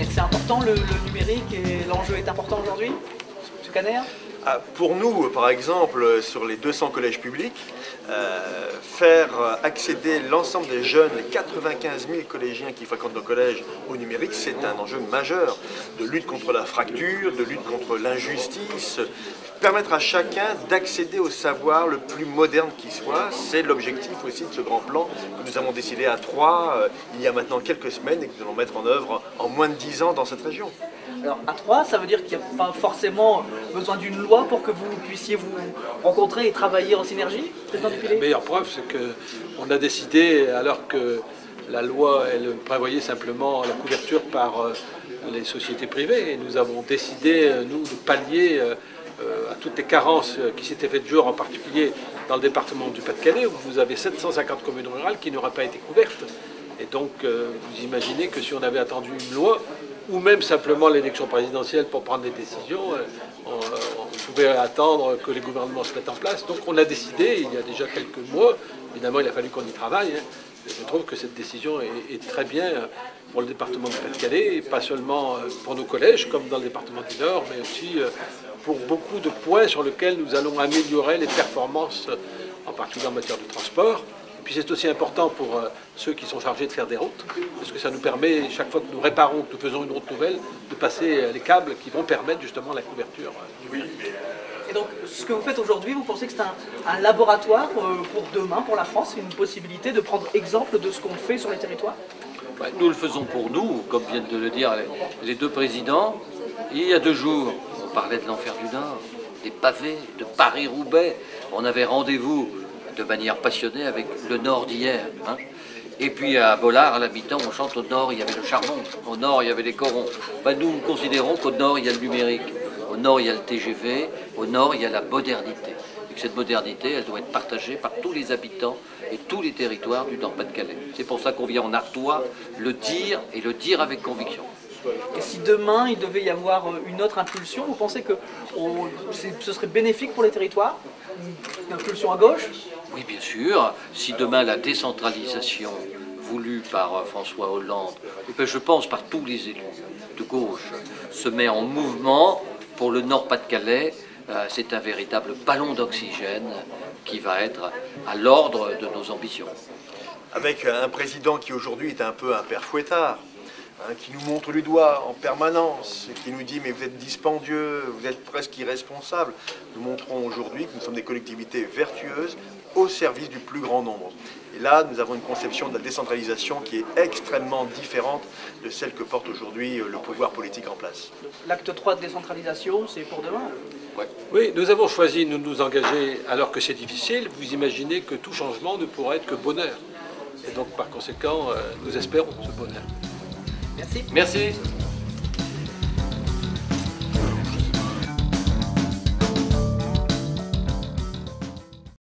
C'est important le numérique et l'enjeu est important aujourd'hui, M. Caner? Pour nous, par exemple, sur les 200 collèges publics, faire accéder l'ensemble des jeunes, les 95 000 collégiens qui fréquentent nos collèges au numérique, c'est un enjeu majeur de lutte contre la fracture, de lutte contre l'injustice. Permettre à chacun d'accéder au savoir le plus moderne qui soit, c'est l'objectif aussi de ce grand plan que nous avons décidé à Troyes il y a maintenant quelques semaines et que nous allons mettre en œuvre en moins de 10 ans dans cette région. Alors à Troyes, ça veut dire qu'il n'y a pas forcément besoin d'une loi pour que vous puissiez vous rencontrer et travailler en synergie, président Dupilet? La meilleure preuve, c'est qu'on a décidé, alors que la loi, elle prévoyait simplement la couverture par les sociétés privées, et nous avons décidé, nous, de pallier à toutes les carences qui s'étaient faites jour, en particulier dans le département du Pas-de-Calais, où vous avez 750 communes rurales qui n'auraient pas été couvertes. Et donc, vous imaginez que si on avait attendu une loi, ou même simplement l'élection présidentielle pour prendre des décisions, on pouvait attendre que les gouvernements se mettent en place. Donc on a décidé, il y a déjà quelques mois, évidemment il a fallu qu'on y travaille, je trouve que cette décision est très bien pour le département du Pas-de-Calais, et pas seulement pour nos collèges, comme dans le département du Nord, mais aussi pour beaucoup de points sur lesquels nous allons améliorer les performances, en particulier en matière de transport. Puis c'est aussi important pour ceux qui sont chargés de faire des routes, parce que ça nous permet, chaque fois que nous réparons, que nous faisons une route nouvelle, de passer les câbles qui vont permettre justement la couverture. Et donc, ce que vous faites aujourd'hui, vous pensez que c'est un laboratoire pour demain, pour la France, une possibilité de prendre exemple de ce qu'on fait sur les territoires? Nous le faisons pour nous, comme viennent de le dire les deux présidents. Il y a 2 jours, on parlait de l'enfer du Nord, des pavés, de Paris-Roubaix. On avait rendez-vous de manière passionnée avec le Nord d'hier. Et puis à Bollard, à l'habitant, on chante au Nord, il y avait le charbon, au Nord, il y avait les corons. Nous considérons qu'au Nord, il y a le numérique, au Nord, il y a le TGV, au Nord, il y a la modernité. Et que cette modernité, elle doit être partagée par tous les habitants et tous les territoires du Nord-Pas-de-Calais. C'est pour ça qu'on vient en Artois le dire et le dire avec conviction. Et si demain, il devait y avoir une autre impulsion, vous pensez que ce serait bénéfique pour les territoires? Une impulsion à gauche? Oui, bien sûr. Si demain la décentralisation voulue par François Hollande, et je pense par tous les élus de gauche, se met en mouvement pour le Nord-Pas-de-Calais, c'est un véritable ballon d'oxygène qui va être à l'ordre de nos ambitions. Avec un président qui aujourd'hui est un peu un père fouettard, qui nous montre du doigt en permanence, qui nous dit mais vous êtes dispendieux, vous êtes presque irresponsable. Nous montrons aujourd'hui que nous sommes des collectivités vertueuses au service du plus grand nombre. Et là, nous avons une conception de la décentralisation qui est extrêmement différente de celle que porte aujourd'hui le pouvoir politique en place. L'acte 3 de décentralisation, c'est pour demain? Ouais. Oui, nous avons choisi de nous engager alors que c'est difficile. Vous imaginez que tout changement ne pourra être que bonheur. Et donc par conséquent, nous espérons ce bonheur. Merci. Merci.